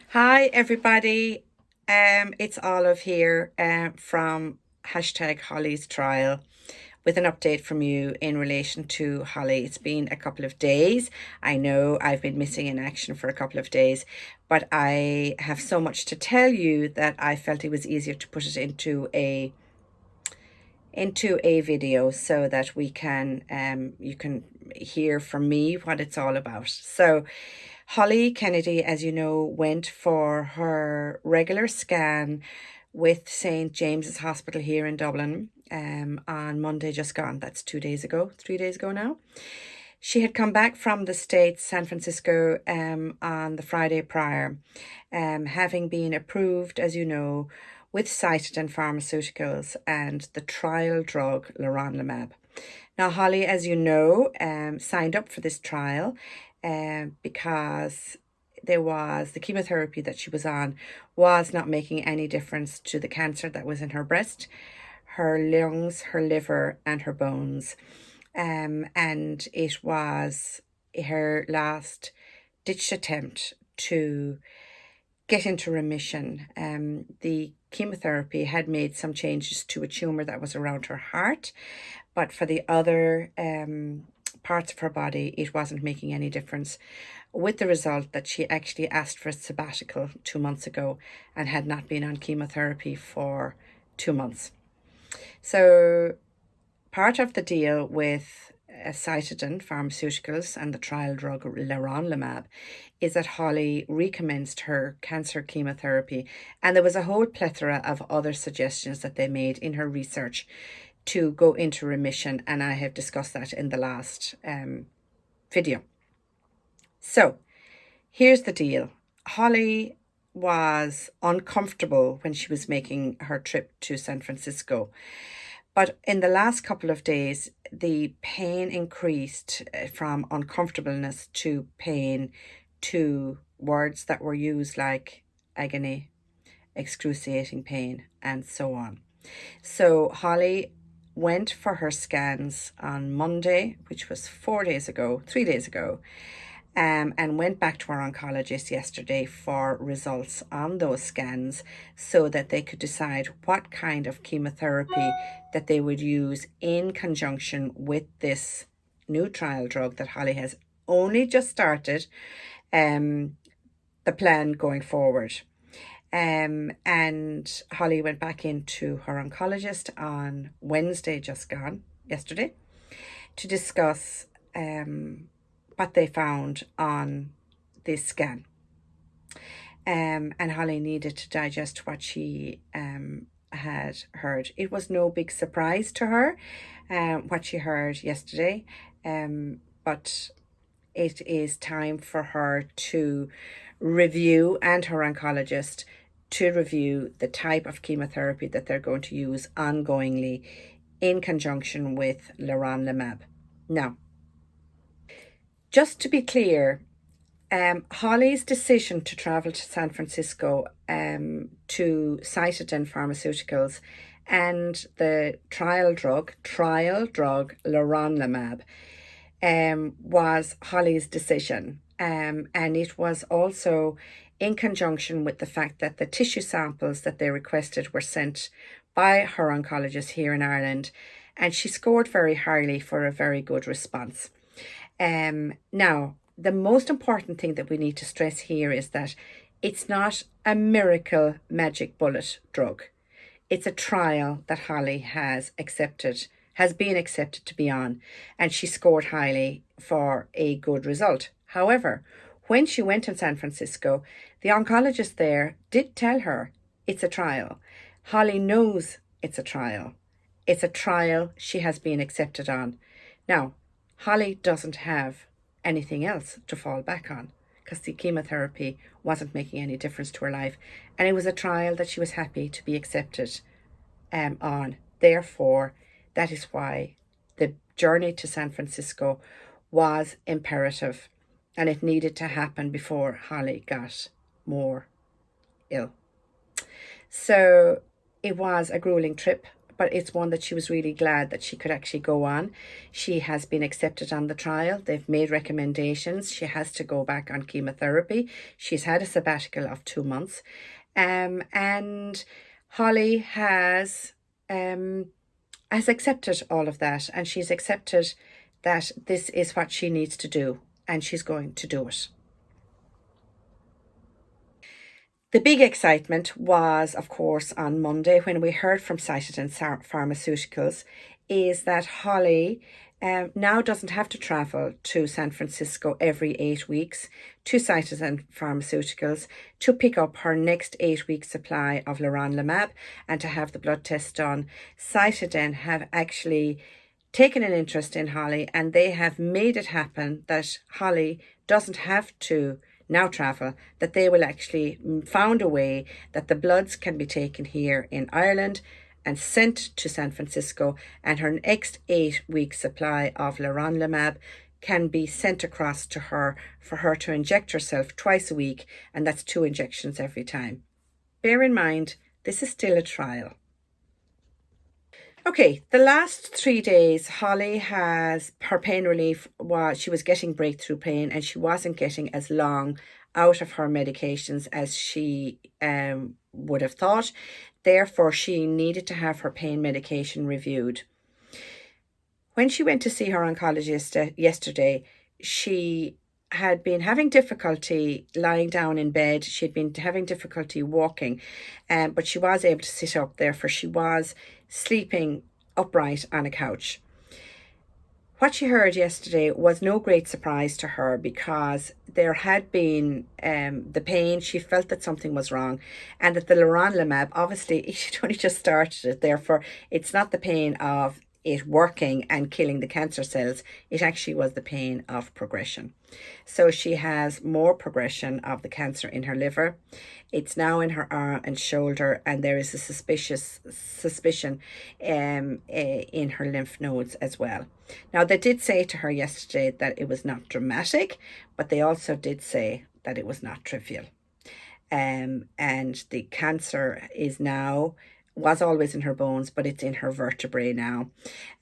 Hi, everybody. It's Olive here from #Holly's Trial with an update from you in relation to Holly. It's been a couple of days. I know I've been missing in action for a couple of days, but I have so much to tell you that I felt it was easier to put it into a video so that we can you can hear from me what it's all about. So Holly Kennedy, as you know, went for her regular scan with St. James's Hospital here in Dublin on Monday just gone. That's 2 days ago, 3 days ago now. She had come back from the States, San Francisco, on the Friday prior, having been approved, as you know, with Azan Pharmaceuticals and the trial drug leronlimab. Now, Holly, as you know, signed up for this trial because the chemotherapy that she was on was not making any difference to the cancer that was in her breast, her lungs, her liver, and her bones. And it was her last ditch attempt to get into remission. The chemotherapy had made some changes to a tumor that was around her heart, but for the other parts of her body, it wasn't making any difference. With the result that she actually asked for a sabbatical 2 months ago and had not been on chemotherapy for 2 months. So part of the deal with Azan Pharmaceuticals and the trial drug leronlimab is that Holly recommenced her cancer chemotherapy, and there was a whole plethora of other suggestions that they made in her research to go into remission, and I have discussed that in the last video. So here's the deal. Holly was uncomfortable when she was making her trip to San Francisco. But in the last couple of days, the pain increased from uncomfortableness to pain to words that were used like agony, excruciating pain, and so on. So Holly went for her scans on Monday, which was 3 days ago, and went back to our oncologist yesterday for results on those scans so that they could decide what kind of chemotherapy that they would use in conjunction with this new trial drug that Holly has only just started, the plan going forward. And Holly went back into her oncologist on Wednesday, just gone, yesterday, to discuss what they found on this scan. And Holly needed to digest what she had heard. It was no big surprise to her, what she heard yesterday, but it is time for her to review, and her oncologist to review the type of chemotherapy that they're going to use ongoingly in conjunction with leronlimab. Now, just to be clear, Holly's decision to travel to San Francisco to Azan Pharmaceuticals and the trial drug leronlimab was Holly's decision. And it was also in conjunction with the fact that the tissue samples that they requested were sent by her oncologist here in Ireland, and she scored very highly for a very good response. Now, the most important thing that we need to stress here is that it's not a miracle magic bullet drug. It's a trial that Holly has been accepted to be on, and she scored highly for a good result. However, when she went to San Francisco, the oncologist there did tell her it's a trial. Holly knows it's a trial. It's a trial she has been accepted on. Now, Holly doesn't have anything else to fall back on because the chemotherapy wasn't making any difference to her life, and it was a trial that she was happy to be accepted on. Therefore, that is why the journey to San Francisco was imperative, and it needed to happen before Holly got more ill. So it was a grueling trip but it's one that she was really glad that she could actually go on. She has been accepted on the trial. They've made recommendations. She has to go back on chemotherapy. She's had a sabbatical of 2 months. And Holly has accepted all of that, and she's accepted that this is what she needs to do, and she's going to do it. The big excitement was, of course, on Monday when we heard from Azan Pharmaceuticals is that Holly now doesn't have to travel to San Francisco every 8 weeks to Azan Pharmaceuticals to pick up her next 8-week supply of leronlimab and to have the blood test done. Azan have actually taken an interest in Holly, and they have made it happen that Holly doesn't have to now travel, that they will actually found a way that the bloods can be taken here in Ireland and sent to San Francisco, and her next 8-week supply of leronlimab can be sent across to her for her to inject herself twice a week, and that's 2 injections every time. Bear in mind, this is still a trial. Okay, the last 3 days, Holly has her pain relief. She was getting breakthrough pain, and she wasn't getting as long out of her medications as she would have thought. Therefore, she needed to have her pain medication reviewed. When she went to see her oncologist yesterday, she had been having difficulty lying down in bed. She'd been having difficulty walking, but she was able to sit up, therefore she was sleeping upright on a couch. What she heard yesterday was no great surprise to her, because there had been the pain. She felt that something was wrong, and that the leronlimab, obviously she'd only just started it, therefore it's not the pain of it working and killing the cancer cells. It actually was the pain of progression. So she has more progression of the cancer in her liver. It's now in her arm and shoulder, and there is a suspicion in her lymph nodes as well. Now, they did say to her yesterday that it was not dramatic, but they also did say that it was not trivial. And the cancer was always in her bones, but it's in her vertebrae now.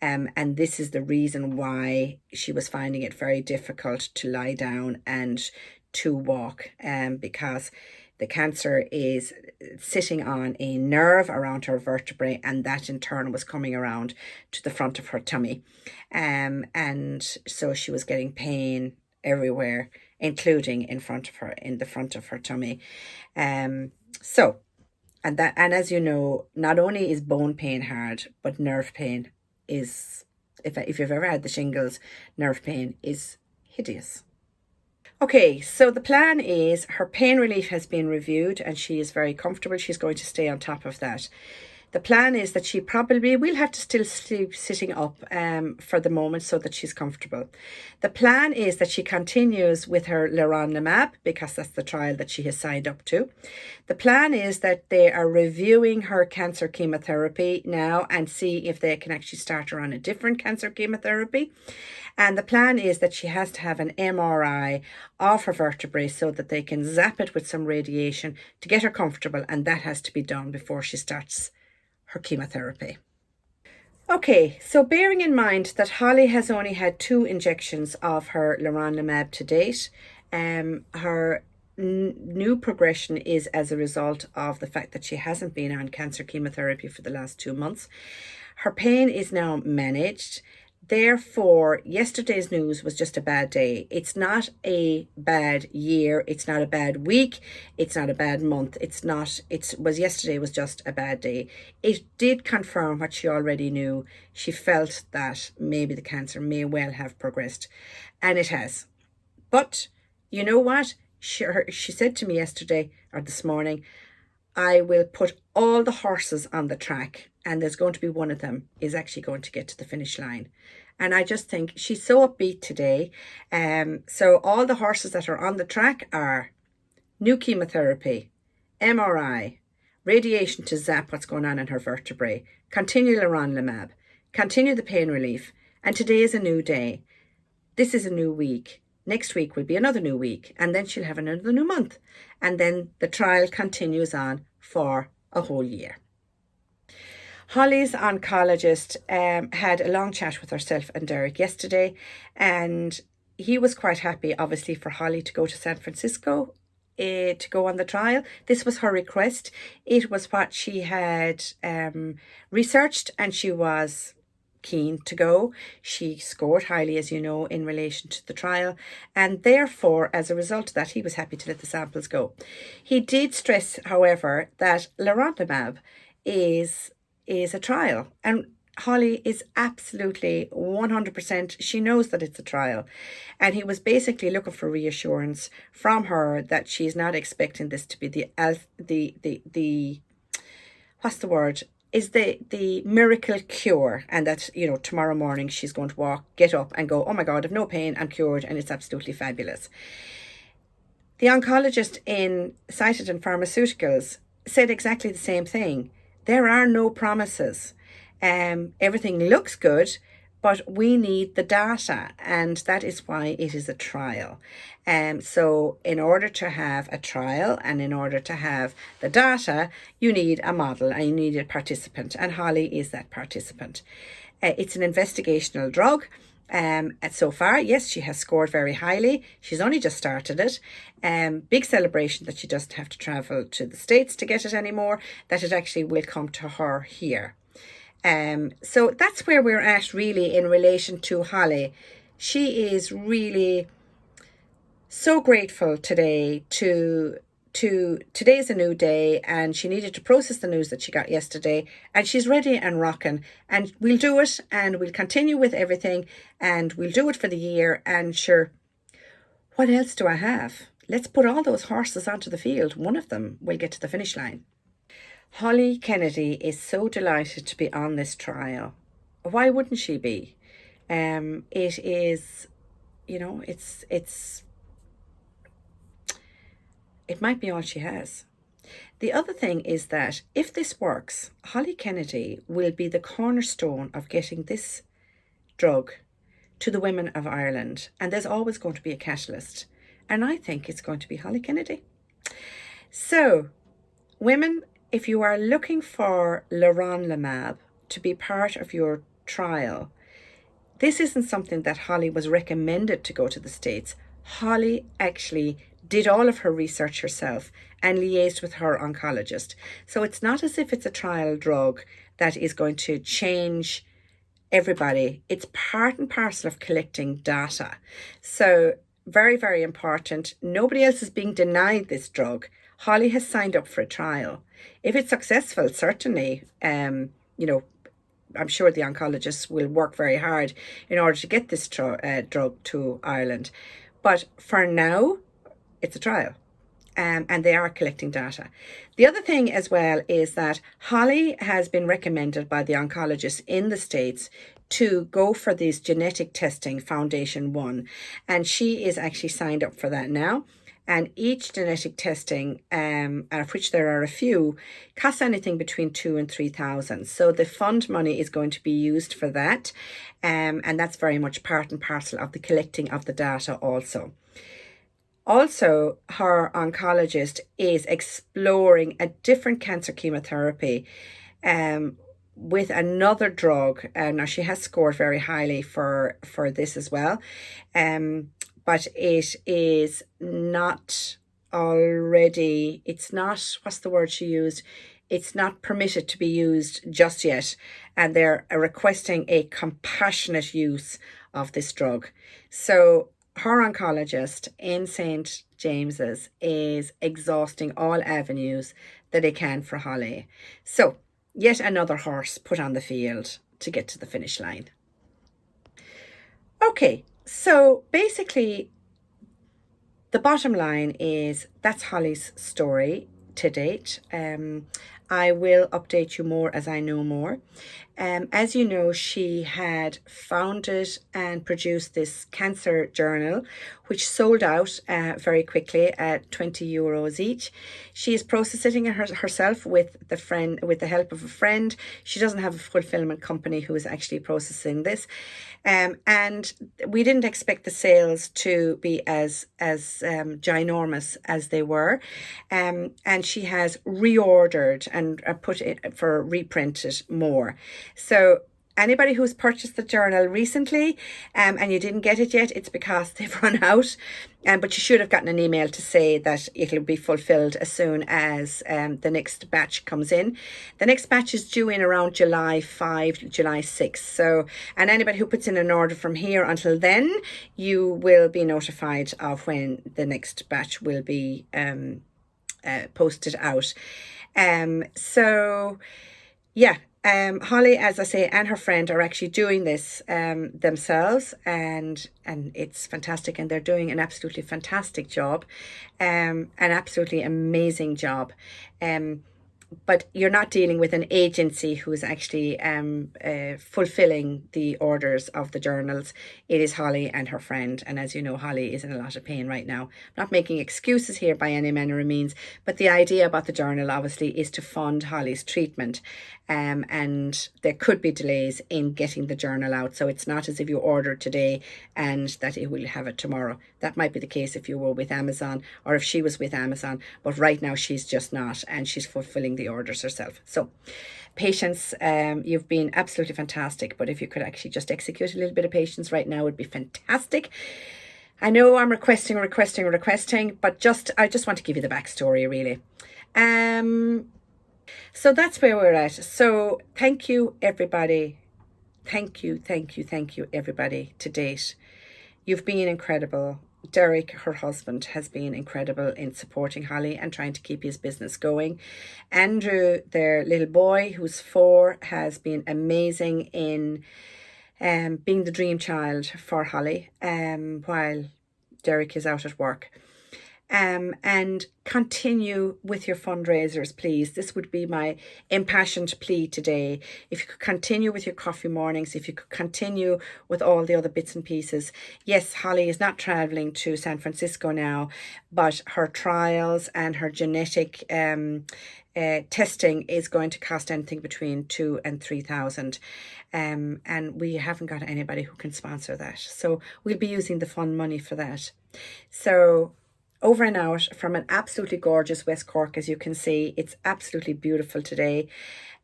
And this is the reason why she was finding it very difficult to lie down and to walk, because the cancer is sitting on a nerve around her vertebrae, and that in turn was coming around to the front of her tummy. And so she was getting pain everywhere, including in the front of her tummy. And as you know, not only is bone pain hard, but nerve pain is, if you've ever had the shingles, nerve pain is hideous. Okay, so the plan is her pain relief has been reviewed and she is very comfortable. She's going to stay on top of that. The plan is that she probably will have to still sleep sitting up for the moment so that she's comfortable. The plan is that she continues with her leronlimab, because that's the trial that she has signed up to. The plan is that they are reviewing her cancer chemotherapy now and see if they can actually start her on a different cancer chemotherapy. And the plan is that she has to have an MRI of her vertebrae so that they can zap it with some radiation to get her comfortable, and that has to be done before she starts her chemotherapy. Okay, so bearing in mind that Holly has only had 2 injections of her leronlimab to date, her new progression is as a result of the fact that she hasn't been on cancer chemotherapy for the last 2 months. Her pain is now managed. Therefore, yesterday's news was just a bad day. It's not a bad year. It's not a bad week. It's not a bad month. Yesterday was just a bad day. It did confirm what she already knew. She felt that maybe the cancer may well have progressed, and it has. But you know what? She said to me yesterday or this morning, I will put all the horses on the track, and there's going to be one of them is actually going to get to the finish line. And I just think she's so upbeat today. So all the horses that are on the track are new chemotherapy, MRI, radiation to zap what's going on in her vertebrae, continue leronlimab, continue the pain relief, and today is a new day. This is a new week. Next week will be another new week, and then she'll have another new month. And then the trial continues on for a whole year. Holly's oncologist had a long chat with herself and Derek yesterday, and he was quite happy, obviously, for Holly to go to San Francisco to go on the trial. This was her request. It was what she had researched, and she was keen to go. She scored highly, as you know, in relation to the trial, and therefore, as a result of that, he was happy to let the samples go. He did stress, however, that leronlimab is a trial, and Holly is absolutely 100%. She knows that it's a trial, and he was basically looking for reassurance from her that she's not expecting this to be the what's the word, is the miracle cure, and that, you know, tomorrow morning she's going to get up and go, oh my God, I've no pain, I'm cured, and it's absolutely fabulous. The oncologist cited in Pharmaceuticals said exactly the same thing. There are no promises. Everything looks good, but we need the data, and that is why it is a trial. So in order to have a trial and in order to have the data, you need a model and you need a participant, and Holly is that participant. It's an investigational drug. And so far, yes, she has scored very highly. She's only just started it. Big celebration that she doesn't have to travel to the States to get it anymore, that it actually will come to her here. So that's where we're at really in relation to Holly. She is really so grateful today today's a new day, and she needed to process the news that she got yesterday, and she's ready and rocking, and we'll do it, and we'll continue with everything, and we'll do it for the year. And sure, what else do I have? Let's put all those horses onto the field. One of them will get to the finish line. Holly Kennedy is so delighted to be on this trial. Why wouldn't she be? It is, you know, it might be all she has. The other thing is that if this works, Holly Kennedy will be the cornerstone of getting this drug to the women of Ireland. And there's always going to be a catalyst. And I think it's going to be Holly Kennedy. So, women, if you are looking for leronlimab to be part of your trial, this isn't something that Holly was recommended to go to the States. Holly actually did all of her research herself and liaised with her oncologist. So it's not as if it's a trial drug that is going to change everybody. It's part and parcel of collecting data. So very, very important. Nobody else is being denied this drug. Holly has signed up for a trial. If it's successful, certainly, you know, I'm sure the oncologists will work very hard in order to get this drug to Ireland. But for now, it's a trial, and they are collecting data. The other thing as well is that Holly has been recommended by the oncologists in the States to go for this genetic testing Foundation 1, and she is actually signed up for that now. And each genetic testing, of which there are a few, costs anything between 2,000 and 3,000. So the fund money is going to be used for that, and that's very much part and parcel of the collecting of the data also. Also, her oncologist is exploring a different cancer chemotherapy with another drug. Now, she has scored very highly for this as well, but it is not already, it's not, what's the word she used? It's not permitted to be used just yet, and they're requesting a compassionate use of this drug. So her oncologist in St. James's is exhausting all avenues that they can for Holly. So, yet another horse put on the field to get to the finish line. Okay, so basically, the bottom line is that's Holly's story to date. I will update you more as I know more. As you know, she had founded and produced this cancer journal, which sold out very quickly at €20 each. She is processing it herself with the help of a friend. She doesn't have a fulfillment company who is actually processing this. And we didn't expect the sales to be as ginormous as they were. And she has reordered and put it for reprinted more. So anybody who's purchased the journal recently and you didn't get it yet, it's because they've run out. But you should have gotten an email to say that it'll be fulfilled as soon as the next batch comes in. The next batch is due in around July 5, July 6. So, and anybody who puts in an order from here until then, you will be notified of when the next batch will be posted out. So yeah, Holly, as I say, and her friend are actually doing this themselves, and it's fantastic, and they're doing an absolutely fantastic job, an absolutely amazing job. But you're not dealing with an agency who's actually fulfilling the orders of the journals. It is Holly and her friend. And as you know, Holly is in a lot of pain right now. I'm not making excuses here by any manner of means, but the idea about the journal obviously is to fund Holly's treatment. And there could be delays in getting the journal out. So it's not as if you order today and that it will have it tomorrow. That might be the case if you were with Amazon or if she was with Amazon. But right now she's just not, and she's fulfilling the orders herself. So patience, you've been absolutely fantastic. But if you could actually just execute a little bit of patience right now, would be fantastic. I know I'm requesting, but I just want to give you the backstory, really. So that's where we're at. So thank you, everybody. Thank you, everybody, to date. You've been incredible. Derek, her husband, has been incredible in supporting Holly and trying to keep his business going. Andrew, their little boy, who's 4, has been amazing in being the dream child for Holly while Derek is out at work. And continue with your fundraisers, please. This would be my impassioned plea today. If you could continue with your coffee mornings, if you could continue with all the other bits and pieces. Yes, Holly is not traveling to San Francisco now, but her trials and her genetic testing is going to cost anything between 2,000 and 3,000. And we haven't got anybody who can sponsor that. So we'll be using the fund money for that. So over and out from an absolutely gorgeous West Cork, as you can see. It's absolutely beautiful today.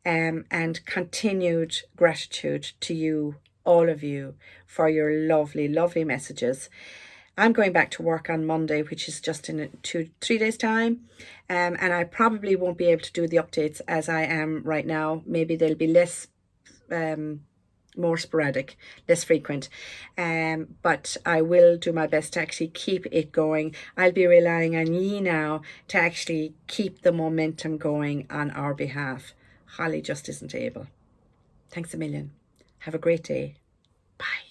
And continued gratitude to you, all of you, for your lovely, lovely messages. I'm going back to work on Monday, which is just in 2-3 days' time. And I probably won't be able to do the updates as I am right now. Maybe they'll be less more sporadic, less frequent, but I will do my best to actually keep it going. I'll be relying on ye now to actually keep the momentum going on our behalf. Holly just isn't able. Thanks a million. Have a great day. Bye.